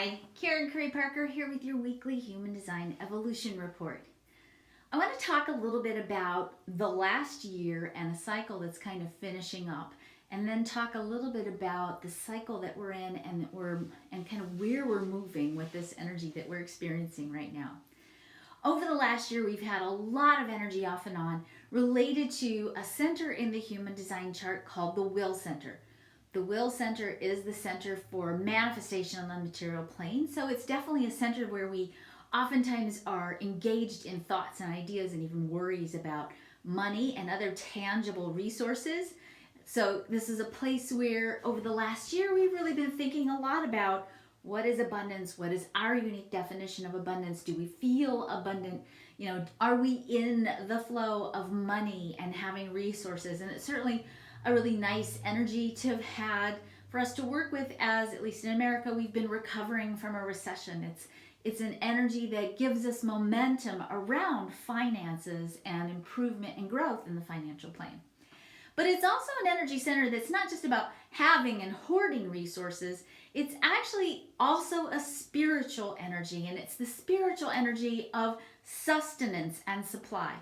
Hi, Karen Curry Parker here with your weekly Human Design Evolution Report. I want to talk a little bit about the last year and a cycle that's kind of finishing up, and then talk a little bit about the cycle that we're in and kind of where we're moving with this energy that we're experiencing right now. Over the last year, we've had a lot of energy off and on related to a center in the Human Design chart called the Will Center. The Will Center is the center for manifestation on the material plane. So it's definitely a center where we oftentimes are engaged in thoughts and ideas and even worries about money and other tangible resources. So this is a place where over the last year we've really been thinking a lot about what is abundance? What is our unique definition of abundance? Do we feel abundant? Are we in the flow of money and having resources? And it's certainly a really nice energy to have had for us to work with, as at least in America we've been recovering from a recession. It's an energy that gives us momentum around finances and improvement and growth in the financial plane. But it's also an energy center that's not just about having and hoarding resources. It's actually also a spiritual energy, and it's the spiritual energy of sustenance and supply.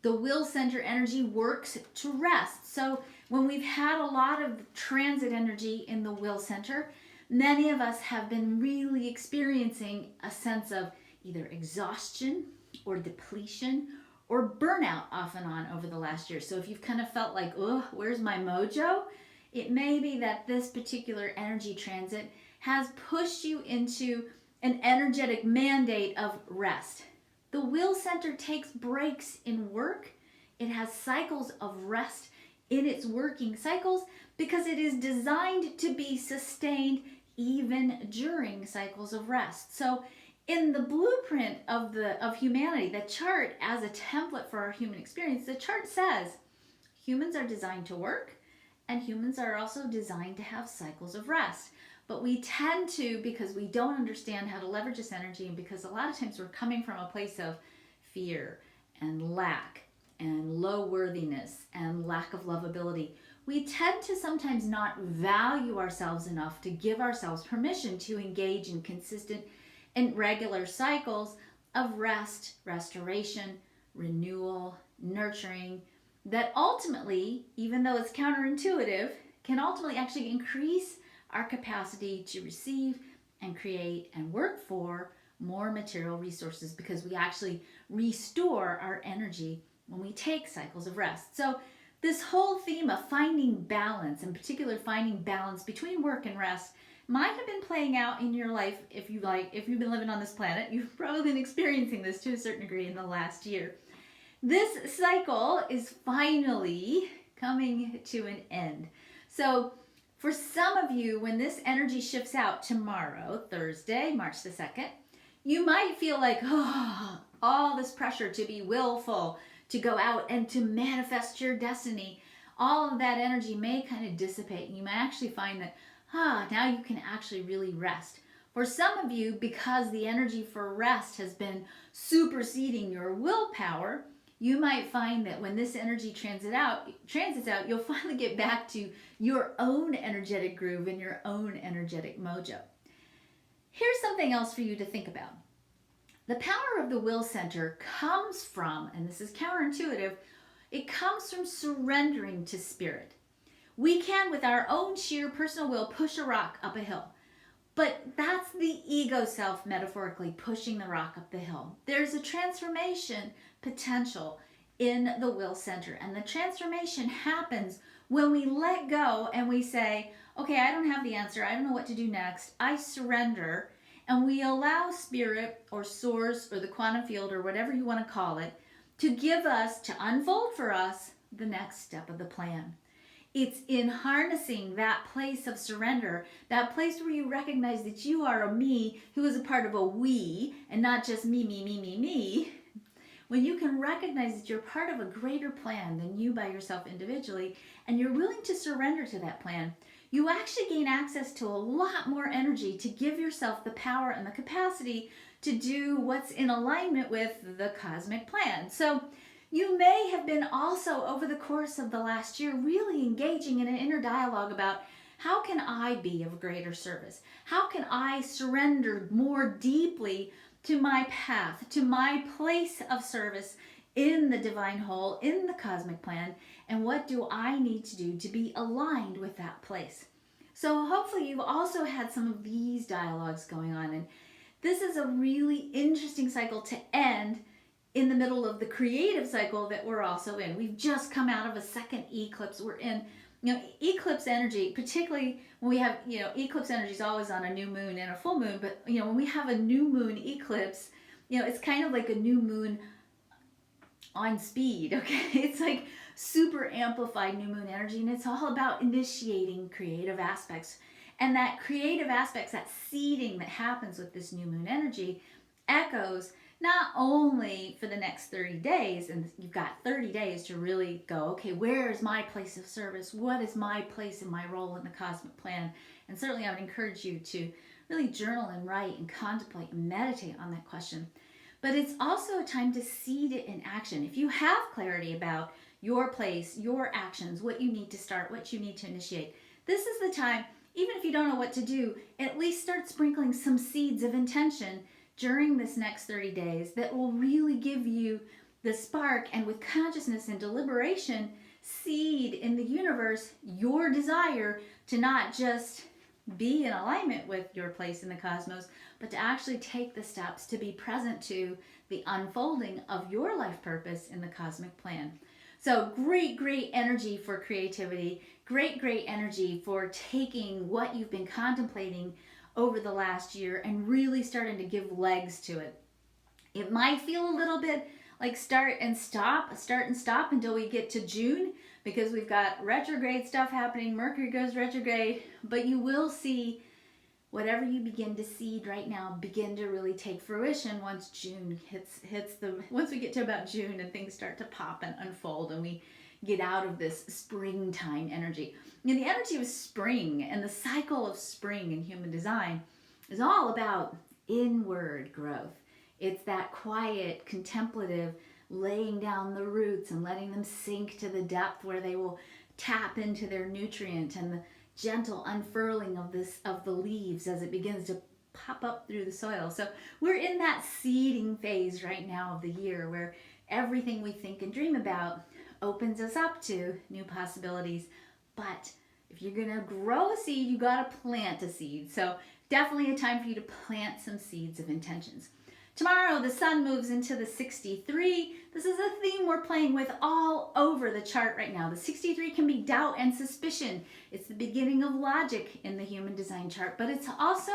The Will Center energy works to rest. So when we've had a lot of transit energy in the Will Center, many of us have been really experiencing a sense of either exhaustion or depletion or burnout off and on over the last year. So if you've kind of felt like, oh, where's my mojo? It may be that this particular energy transit has pushed you into an energetic mandate of rest. The Will Center takes breaks in work. It has cycles of rest in its working cycles because it is designed to be sustained even during cycles of rest. So in the blueprint of humanity, the chart as a template for our human experience, the chart says humans are designed to work and humans are also designed to have cycles of rest. But we tend to, because we don't understand how to leverage this energy, and because a lot of times we're coming from a place of fear and lack and low worthiness and lack of lovability, we tend to sometimes not value ourselves enough to give ourselves permission to engage in consistent and regular cycles of rest, restoration, renewal, nurturing, that ultimately, even though it's counterintuitive, can ultimately actually increase our capacity to receive and create and work for more material resources, because we actually restore our energy when we take cycles of rest. So this whole theme of finding balance, in particular finding balance between work and rest, might have been playing out in your life. If you've been living on this planet, you've probably been experiencing this to a certain degree in the last year. This cycle is finally coming to an end. So for some of you, when this energy shifts out tomorrow, Thursday, March the 2nd, you might feel like, oh, all this pressure to be willful, to go out and to manifest your destiny. All of that energy may kind of dissipate, and you might actually find that, now you can actually really rest. For some of you, because the energy for rest has been superseding your willpower, you might find that when this energy transits out, you'll finally get back to your own energetic groove and your own energetic mojo. Here's something else for you to think about. The power of the Will Center comes from, and this is counterintuitive, it comes from surrendering to spirit. We can, with our own sheer personal will, push a rock up a hill. But that's the ego self metaphorically pushing the rock up the hill. There's a transformation potential in the Will Center. And the transformation happens when we let go and we say, okay, I don't have the answer. I don't know what to do next. I surrender. And we allow spirit or source or the quantum field or whatever you want to call it to give us, to unfold for us, the next step of the plan. It's in harnessing that place of surrender, that place where you recognize that you are a me who is a part of a we, and not just me. When you can recognize that you're part of a greater plan than you by yourself individually, and you're willing to surrender to that plan, you actually gain access to a lot more energy to give yourself the power and the capacity to do what's in alignment with the cosmic plan. So you may have been also, over the course of the last year, really engaging in an inner dialogue about How can I be of greater service? How can I surrender more deeply to my path, to my place of service in the divine whole, in the cosmic plan? And what do I need to do to be aligned with that place? So hopefully you've also had some of these dialogues going on. And this is a really interesting cycle to end in the middle of the creative cycle that we're also in. We've just come out of a second eclipse. We're in, eclipse energy, particularly when we have, eclipse energy is always on a new moon and a full moon. But, when we have a new moon eclipse, it's kind of like a new moon on speed, okay? It's like super amplified new moon energy, and it's all about initiating creative aspects. And that creative aspects, that seeding that happens with this new moon energy echoes not only for the next 30 days, and you've got 30 days to really go, okay, where is my place of service? What is my place and my role in the cosmic plan? And certainly I would encourage you to really journal and write and contemplate and meditate on that question. But it's also a time to seed it in action. If you have clarity about your place, your actions, what you need to start, what you need to initiate, this is the time, even if you don't know what to do, at least start sprinkling some seeds of intention during this next 30 days that will really give you the spark, and with consciousness and deliberation, seed in the universe your desire to not just be in alignment with your place in the cosmos, but to actually take the steps to be present to the unfolding of your life purpose in the cosmic plan. So great energy for creativity, great energy for taking what you've been contemplating over the last year and really starting to give legs to it. It might feel a little bit like start and stop until we get to June, because we've got retrograde stuff happening. Mercury goes retrograde, but you will see whatever you begin to seed right now begin to really take fruition once June once we get to about June and things start to pop and unfold and we get out of this springtime energy. The energy of spring and the cycle of spring in human design is all about inward growth. It's that quiet, contemplative, laying down the roots and letting them sink to the depth where they will tap into their nutrient, and the gentle unfurling of the leaves as it begins to pop up through the soil. So we're in that seeding phase right now of the year where everything we think and dream about opens us up to new possibilities. But if you're going to grow a seed, you got to plant a seed. So definitely a time for you to plant some seeds of intentions. Tomorrow, the sun moves into the 63. This is a theme we're playing with all over the chart right now. The 63 can be doubt and suspicion. It's the beginning of logic in the human design chart, but it's also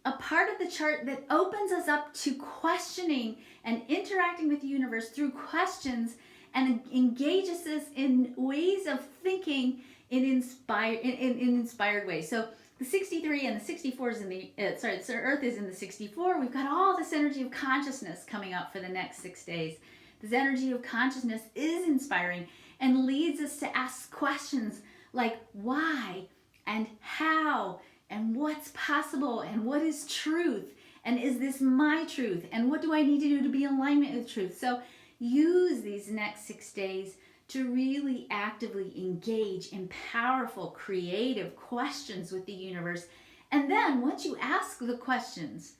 a part of the chart that opens us up to questioning and interacting with the universe through questions, and engages us in ways of thinking in inspired ways. So the 63 and the 64 is in the, Earth is in the 64. We've got all this energy of consciousness coming up for the next 6 days. This energy of consciousness is inspiring and leads us to ask questions like why and how and what's possible and what is truth and is this my truth and what do I need to do to be in alignment with truth. So use these next 6 days to really actively engage in powerful, creative questions with the universe. And then once you ask the questions,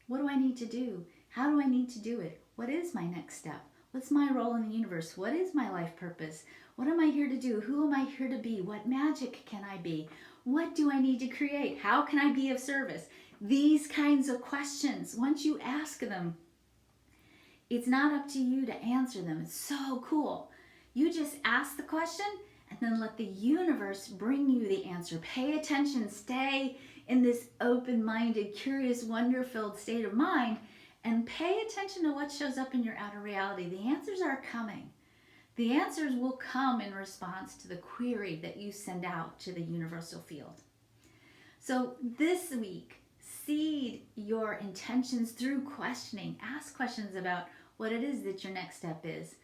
what do I need to do? How do I need to do it? What is my next step? What's my role in the universe? What is my life purpose? What am I here to do? Who am I here to be? What magic can I be? What do I need to create? How can I be of service? These kinds of questions, once you ask them, it's not up to you to answer them. It's so cool. You just ask the question and then let the universe bring you the answer. Pay attention, stay in this open-minded, curious, wonder-filled state of mind, and pay attention to what shows up in your outer reality. The answers are coming. The answers will come in response to the query that you send out to the universal field. So this week, seed your intentions through questioning. Ask questions about what it is that your next step is.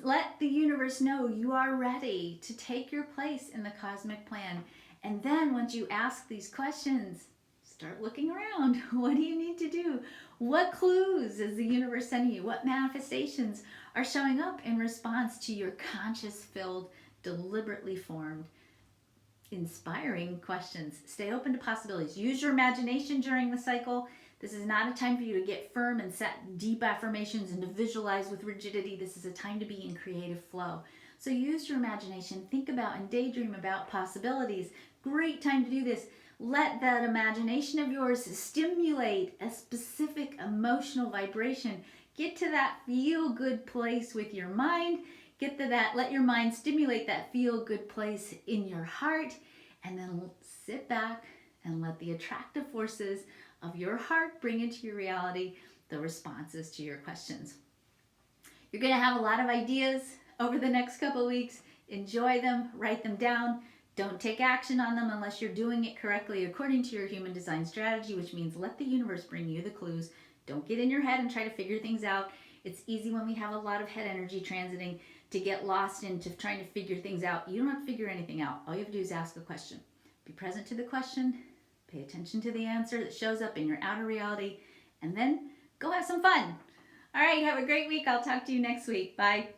Let the universe know you are ready to take your place in the cosmic plan. And then once you ask these questions, start looking around. What do you need to do? What clues is the universe sending you? What manifestations are showing up in response to your conscious-filled, deliberately formed inspiring questions. Stay open to possibilities. Use your imagination during the cycle. This is not a time for you to get firm and set deep affirmations and to visualize with rigidity. This is a time to be in creative flow. So use your imagination. Think about and daydream about possibilities. Great time to do this. Let that imagination of yours stimulate a specific emotional vibration. Get to that feel-good place with your mind. Get to that, let your mind stimulate that feel-good place in your heart, and then sit back and let the attractive forces of your heart bring into your reality the responses to your questions. You're going to have a lot of ideas over the next couple of weeks. Enjoy them, write them down. Don't take action on them unless you're doing it correctly according to your human design strategy, which means let the universe bring you the clues. Don't get in your head and try to figure things out. It's easy when we have a lot of head energy transiting to get lost into trying to figure things out. You don't have to figure anything out. All you have to do is ask a question. Be present to the question, pay attention to the answer that shows up in your outer reality, and then go have some fun. All right, have a great week. I'll talk to you next week. Bye.